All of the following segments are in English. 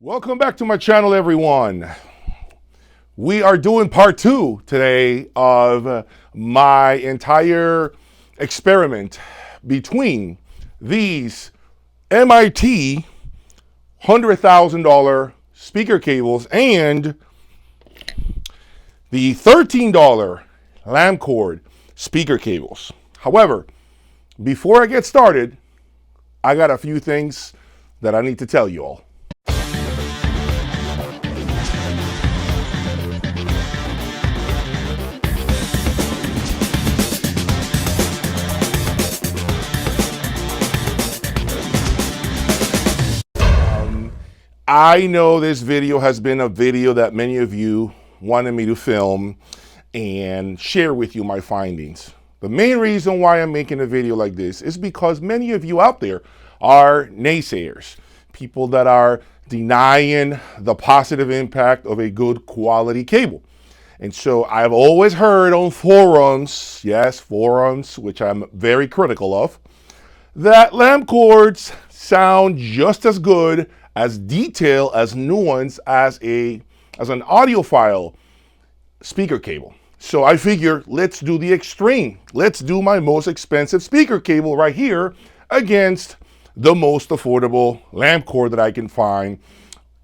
Welcome back to my channel, everyone. We are doing part 2 today of my entire experiment between these MIT $100,000 speaker cables and the $13 lamp cord speaker cables. However, before I get started, I got a few things that I need to tell you all. I know this video has been a video that many of you wanted me to film and share with you my findings. The main reason why I'm making a video like this is because many of you out there are naysayers, people that are denying the positive impact of a good quality cable. And so I've always heard on forums, yes, forums, which I'm very critical of, that lamp cords sound just as good, as detailed, as nuanced as an audiophile speaker cable. So I figure, let's do the extreme. Let's do my most expensive speaker cable right here against the most affordable lamp cord that I can find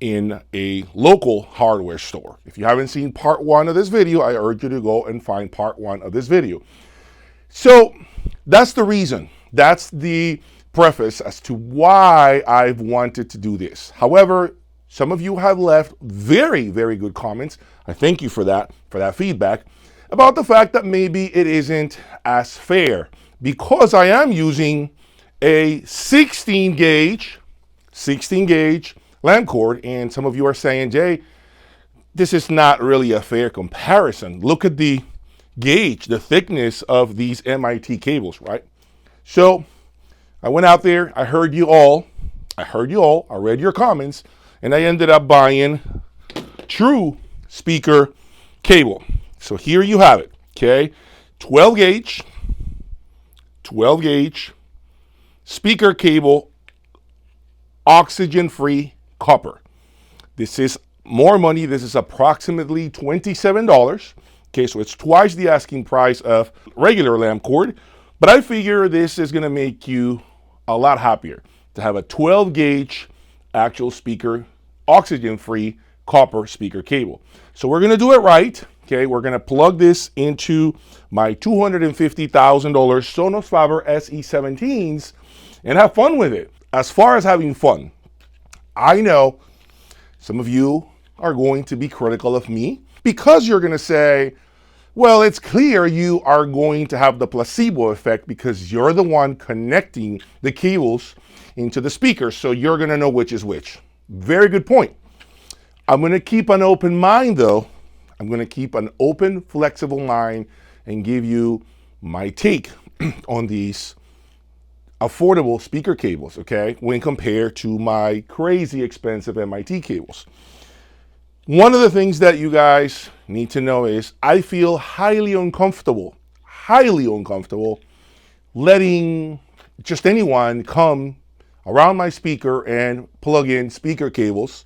in a local hardware store. If you haven't seen part 1 of this video, I urge you to go and find part 1 of this video. So that's the reason. That's the preface as to why I've wanted to do this. However, some of you have left very, very good comments. I thank you for that feedback about the fact that maybe it isn't as fair because I am using a 16 gauge lamp cord, and some of you are saying, Jay, this is not really a fair comparison. Look at the gauge, the thickness of these MIT cables, right? So I went out there, I heard you all, I read your comments, and I ended up buying true speaker cable. So here you have it, okay? 12 gauge speaker cable, oxygen-free copper. This is more money. This is approximately $27. Okay, so it's twice the asking price of regular lamp cord, but I figure this is gonna make you a lot happier to have a 12 gauge actual speaker, oxygen-free copper speaker cable. So we're gonna do it right, okay? We're gonna plug this into my $250,000 Sonos Faber SE17s and have fun with it. As far as having fun, I know some of you are going to be critical of me because you're gonna say, well, it's clear you are going to have the placebo effect because you're the one connecting the cables into the speakers, so you're gonna know which is which. Very good point. I'm gonna keep an open mind though. I'm gonna keep an open, flexible mind and give you my take on these affordable speaker cables, okay, when compared to my crazy expensive MIT cables. One of the things that you guys need to know is I feel highly uncomfortable letting just anyone come around my speaker and plug in speaker cables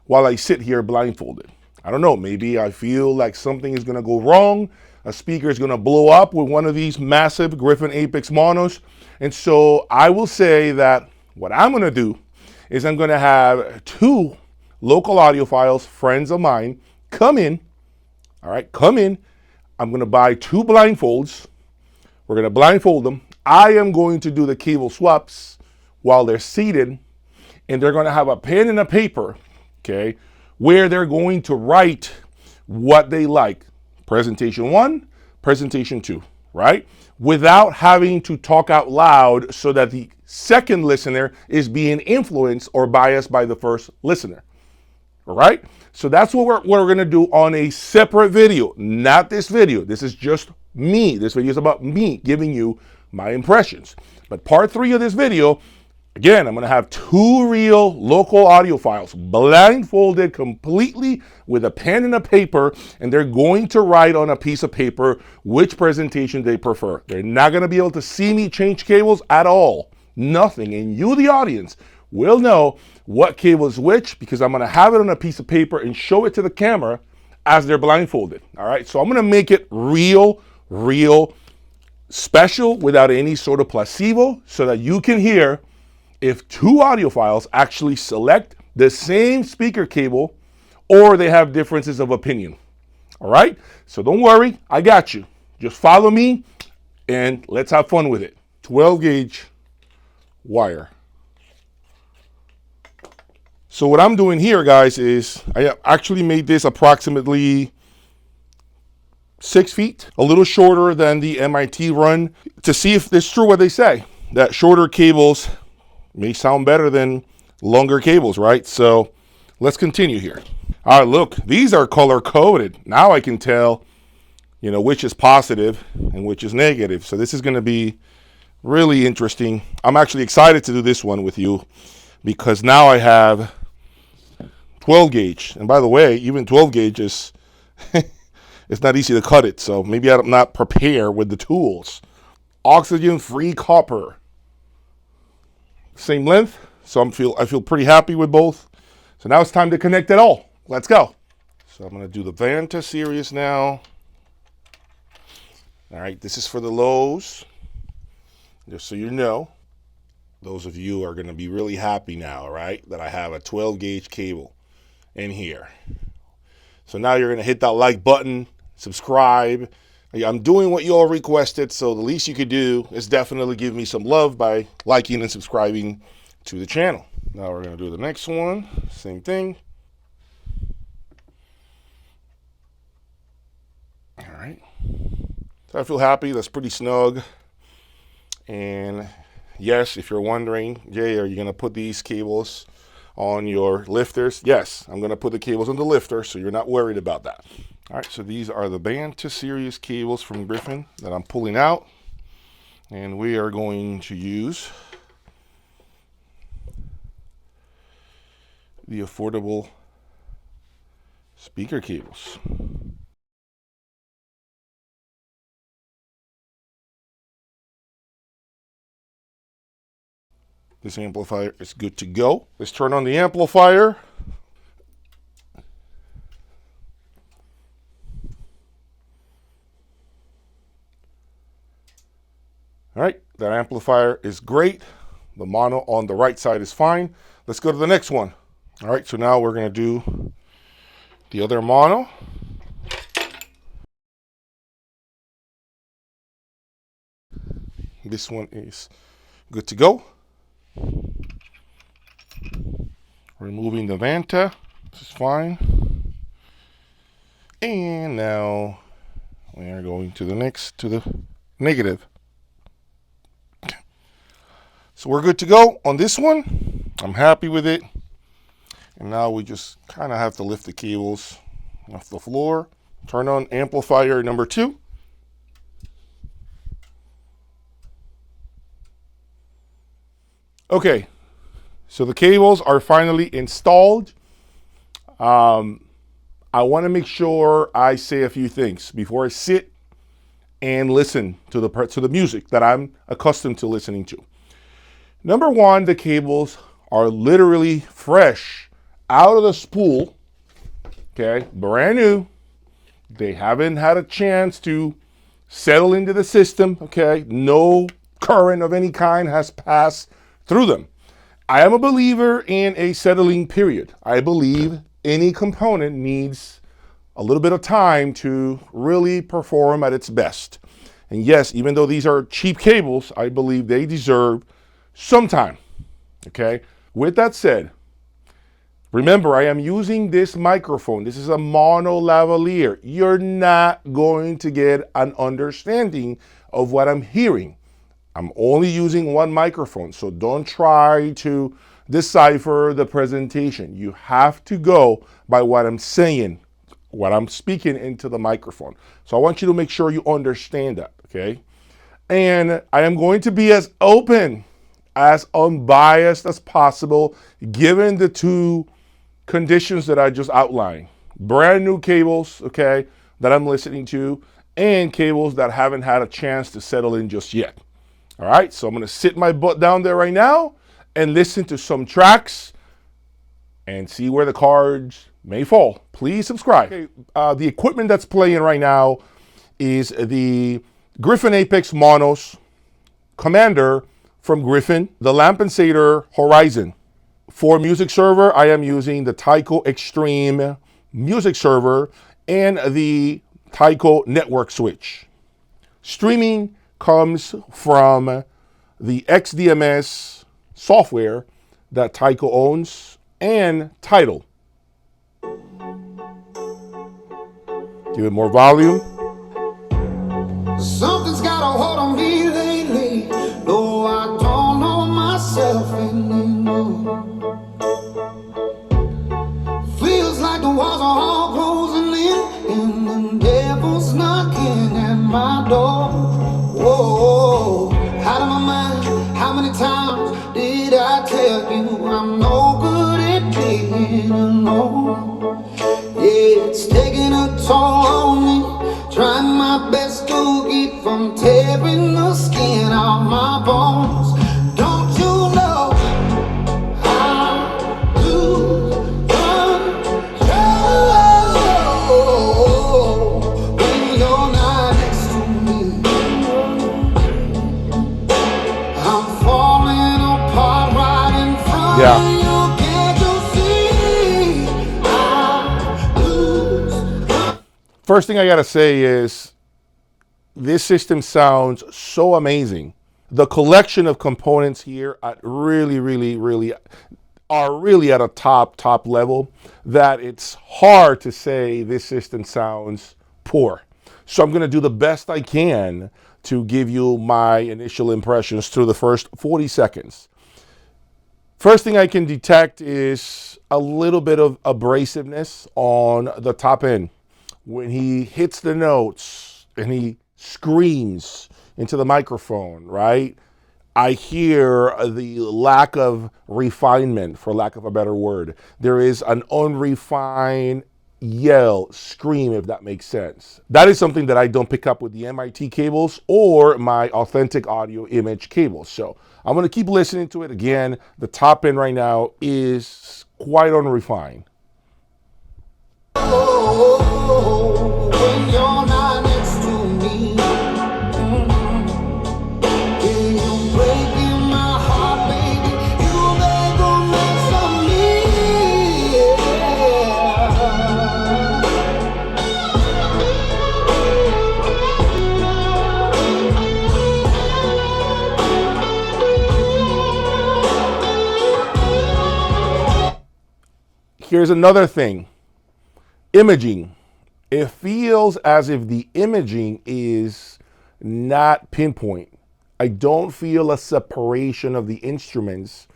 while I sit here blindfolded. I don't know, maybe I feel like something is gonna go wrong. A speaker is gonna blow up with one of these massive Griffin Apex monos. And so I will say that what I'm gonna do is I'm gonna have 2 local audiophiles, friends of mine, come in. All right, come in. I'm gonna buy 2 blindfolds. We're gonna blindfold them. I am going to do the cable swaps while they're seated, and they're gonna have a pen and a paper, okay, where they're going to write what they like. Presentation 1, presentation 2, right? Without having to talk out loud so that the second listener is being influenced or biased by the first listener. All right, so that's what we're gonna do on a separate video, not this video. This is just me. This video is about me giving you my impressions. But part 3 of this video, again, I'm gonna have 2 real local audiophiles blindfolded completely with a pen and a paper, and they're going to write on a piece of paper which presentation they prefer. They're not gonna be able to see me change cables at all. Nothing. And you, the audience, will know what cable is which, because I'm going to have it on a piece of paper and show it to the camera as they're blindfolded. All right, so I'm going to make it real special without any sort of placebo, so that you can hear if two audiophiles actually select the same speaker cable or they have differences of opinion. All right, so don't worry, I got you. Just follow me and let's have fun with it. 12 gauge wire. So what I'm doing here, guys, is I actually made this approximately 6 feet, a little shorter than the MIT run, to see if it's true what they say, that shorter cables may sound better than longer cables, right? So let's continue here. All right, look, these are color coded. Now I can tell, which is positive and which is negative. So this is going to be really interesting. I'm actually excited to do this one with you, because now I have 12 gauge. And by the way, even 12 gauge is, it's not easy to cut it. So maybe I'm not prepared with the tools. Oxygen-free copper. Same length. So I feel pretty happy with both. So now it's time to connect it all. Let's go. So I'm going to do the Vanta series now. All right, this is for the lows. Just so you know, those of you are going to be really happy now, right, that I have a 12 gauge cable in here. So now you're going to hit that like button, subscribe. I'm doing what you all requested, so the least you could do is definitely give me some love by liking and subscribing to the channel. Now we're going to do the next one. Same thing. All right. So I feel happy. That's pretty snug. And yes, if you're wondering, Jay, are you going to put these cables on your lifters? Yes, I'm going to put the cables on the lifter, so you're not worried about that. All right, so these are the Vanta series cables from Griffin that I'm pulling out. And we are going to use the affordable speaker cables. This amplifier is good to go. Let's turn on the amplifier. All right, that amplifier is great. The mono on the right side is fine. Let's go to the next one. All right, so now we're going to do the other mono. This one is good to go. Removing the Vanta, this is fine. And now we are going to the negative. Okay. So we're good to go on this one. I'm happy with it. And now we just kind of have to lift the cables off the floor. Turn on amplifier number 2. Okay, so the cables are finally installed. I want to make sure I say a few things before I sit and listen to the music that I'm accustomed to listening to. Number one, the cables are literally fresh out of the spool. Okay, brand new. They haven't had a chance to settle into the system. Okay, no current of any kind has passed through them. I am a believer in a settling period. I believe any component needs a little bit of time to really perform at its best. And yes, even though these are cheap cables, I believe they deserve some time. Okay, with that said, remember, I am using this microphone. This is a mono lavalier. You're not going to get an understanding of what I'm hearing. I'm only using one microphone, so don't try to decipher the presentation. You have to go by what I'm saying, what I'm speaking into the microphone. So I want you to make sure you understand that, okay? And I am going to be as open, as unbiased as possible, given the two conditions that I just outlined. Brand new cables, okay, that I'm listening to, and cables that haven't had a chance to settle in just yet. All right, so I'm going to sit my butt down there right now, and listen to some tracks and see where the cards may fall. Please subscribe. Okay, the equipment that's playing right now is the Griffin Apex Monos Commander from Griffin, the Lampensator Horizon. For music server, I am using the Tyco Extreme music server and the Tyco network switch. Streaming comes from the XDMS software that Tyco owns and Tidal. Give it more volume. Something's got a hold on me lately, though I don't know myself anymore. Feels like the walls are all closing in, and the devil's knocking at my door. Whoa, out of my mind, how many times did I tell you I'm no good at being alone? Yeah, it's taking a toll on me, trying my best to keep from tearing the skin off my bones. Don't you know I lose control when you're not next to me? I'm falling apart right in front of you. Can't you see I lose? First thing I gotta say is this system sounds so amazing. The collection of components here are really at a top level that it's hard to say this system sounds poor. So I'm gonna do the best I can to give you my initial impressions through the first 40 seconds. First thing I can detect is a little bit of abrasiveness on the top end. When he hits the notes and he screams into the microphone, right? I hear the lack of refinement, for lack of a better word. There is an unrefined yell, scream, if that makes sense. That is something that I don't pick up with the MIT cables or my authentic audio image cables. So I'm going to keep listening to it. Again, the top end right now is quite unrefined. When you're not next to me, you're breaking my heart, baby. You make a mess of me. Here's another thing. Imaging. It feels as if the imaging is not pinpoint. I don't feel a separation of the instruments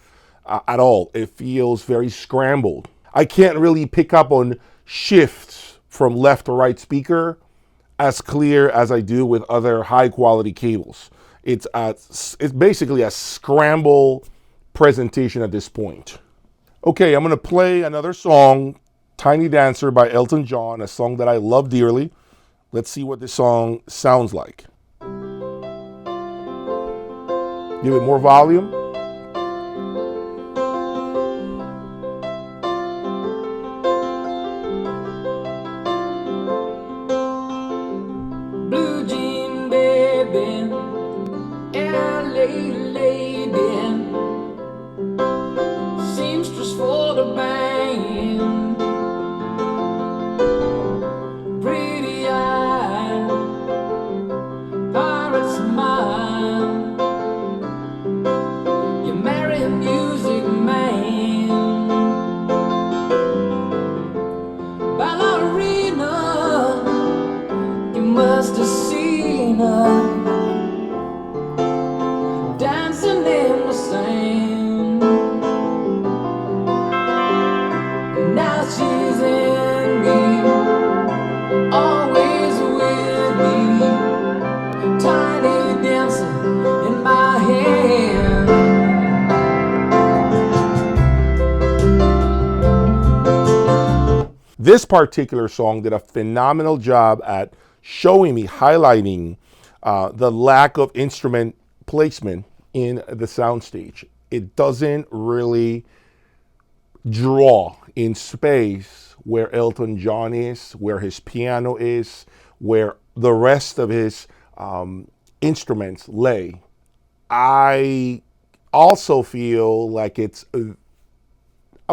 at all. It feels very scrambled. I can't really pick up on shifts from left to right speaker as clear as I do with other high quality cables. It's basically a scramble presentation at this point. Okay, I'm gonna play another song, Tiny Dancer by Elton John, a song that I love dearly. Let's see what this song sounds like. Give it more volume. Blue jean baby, LA lady, seamstress for the band, pretty eye, pirate smile. You marry a music man, ballerina. You must have seen her dancing in the sand. Now she's in me, always with me, tiny dancer in my hand. This particular song did a phenomenal job at showing me, highlighting the lack of instrument placement in the soundstage. it doesn't really draw in space where Elton John is, where his piano is, where the rest of his instruments lay. I also feel like I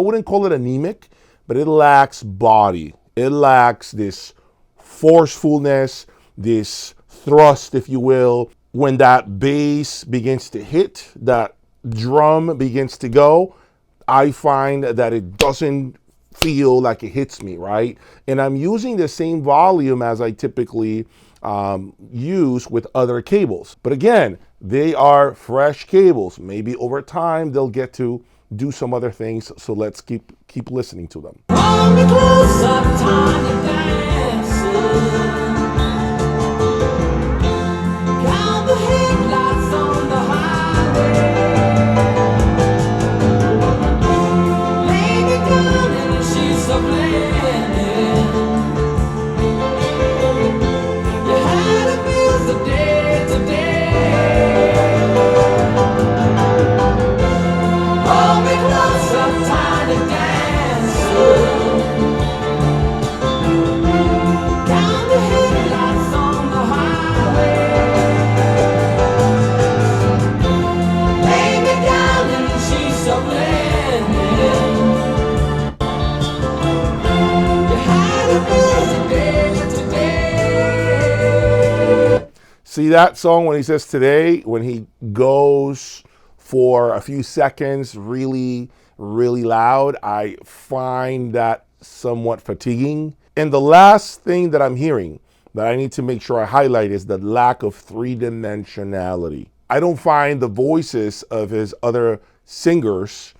wouldn't call it anemic, but it lacks body. It lacks this forcefulness, this thrust, if you will. When that bass begins to hit, that drum begins to go, I find that it doesn't feel like it hits me, right? And I'm using the same volume as I typically use with other cables. But again, they are fresh cables. Maybe over time they'll get to do some other things. So let's keep listening to them. Hold me close, I'm tired of dancing. Count the headlights on the highway. Lay me down in the sheets of linen. You had to miss the day to day. Hold me close, I'm tired of dancing. Count the headlights on the highway. Lay me down in the sheets of linen. You had to miss the day to day. See that song when he says today, when he goes for a few seconds really, really loud, I find that somewhat fatiguing. And the last thing that I'm hearing that I need to make sure I highlight is the lack of three-dimensionality. I don't find the voices of his other singers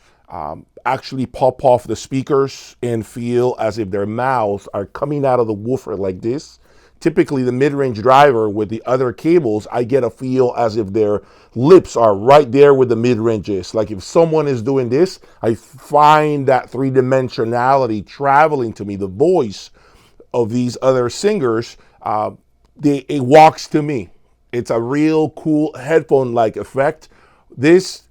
actually pop off the speakers and feel as if their mouths are coming out of the woofer like this. Typically, the mid-range driver with the other cables, I get a feel as if their lips are right there with the mid-ranges. Like if someone is doing this, I find that three-dimensionality traveling to me. The voice of these other singers, it walks to me. It's a real cool headphone-like effect. This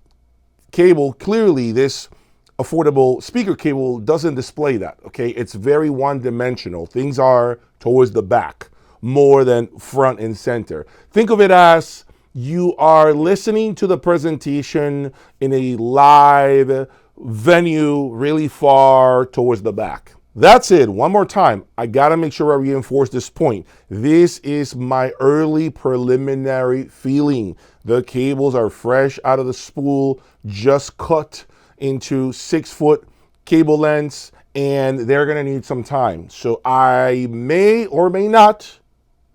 cable, clearly, this affordable speaker cable doesn't display that, okay? It's very one-dimensional. Things are towards the back more than front and center. Think of it as you are listening to the presentation in a live venue really far towards the back. That's it. One more time. I got to make sure I reinforce this point. This is my early preliminary feeling. The cables are fresh out of the spool, just cut into 6-foot cable lengths, and they're going to need some time. So I may or may not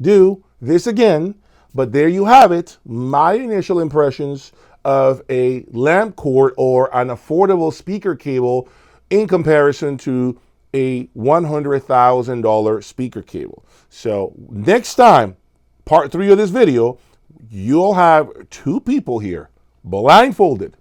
do this again, but there you have it. My initial impressions of a lamp cord or an affordable speaker cable in comparison to a $100,000 speaker cable. So next time, part 3 of this video, you'll have 2 people here blindfolded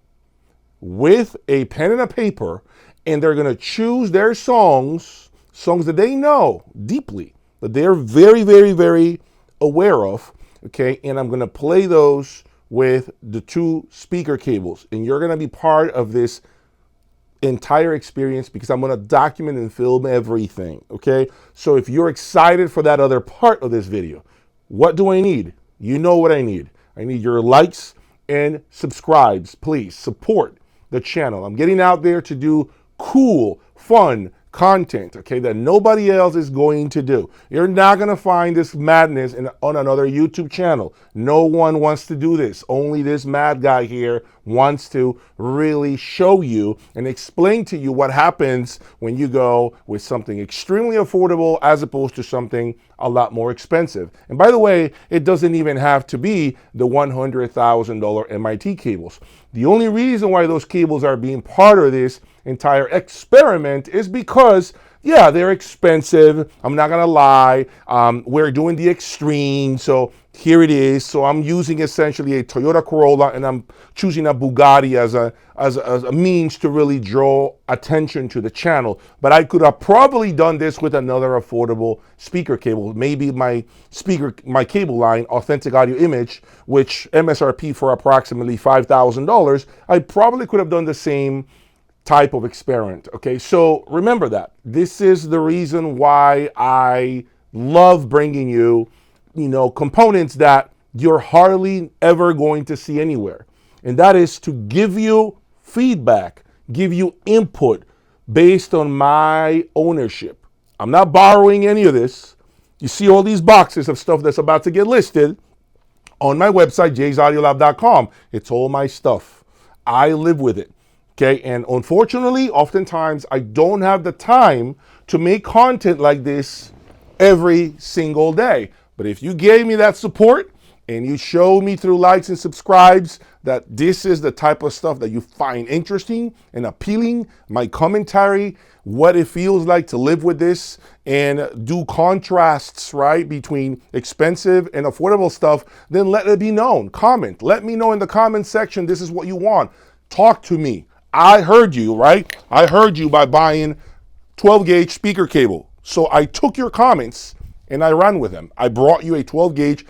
with a pen and a paper, and they're going to choose their songs that they know deeply, that they're very, very, very aware of, okay? And I'm going to play those with the 2 speaker cables, and you're going to be part of this entire experience because I'm going to document and film everything, okay? So if you're excited for that other part of this video, what do I need? You know what I need. I need your likes and subscribes. Please support the channel. I'm getting out there to do cool, fun content, okay, that nobody else is going to do. You're not going to find this madness on another YouTube channel. No one wants to do this. Only this mad guy here wants to really show you and explain to you what happens when you go with something extremely affordable as opposed to something a lot more expensive. And by the way, it doesn't even have to be the $100,000 MIT cables. The only reason why those cables are being part of this entire experiment is because, yeah, they're expensive. I'm not gonna lie. We're doing the extreme, so Here it is. So I'm using essentially a Toyota Corolla, and I'm choosing a Bugatti as a means to really draw attention to the channel. But I could have probably done this with another affordable speaker cable. Maybe my cable line, Authentic Audio Image, which MSRP for approximately $5,000. I probably could have done the same type of experiment. Okay, so remember that. This is the reason why I love bringing you, components that you're hardly ever going to see anywhere. And that is to give you feedback, give you input based on my ownership. I'm not borrowing any of this. You see all these boxes of stuff that's about to get listed on my website, jaysaudiolab.com. It's all my stuff. I live with it. Okay, and unfortunately, oftentimes I don't have the time to make content like this every single day. But if you gave me that support and you showed me through likes and subscribes that this is the type of stuff that you find interesting and appealing, my commentary, what it feels like to live with this and do contrasts, right, between expensive and affordable stuff, then let it be known. Comment. Let me know in the comment section, this is what you want. Talk to me. I heard you, right? I heard you by buying 12 gauge speaker cable. So I took your comments and I ran with them. I brought you a 12 gauge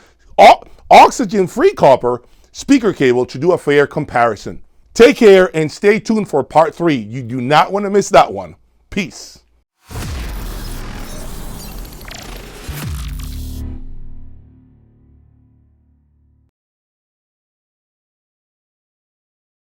oxygen free copper speaker cable to do a fair comparison. Take care and stay tuned for part 3. You do not want to miss that one. Peace.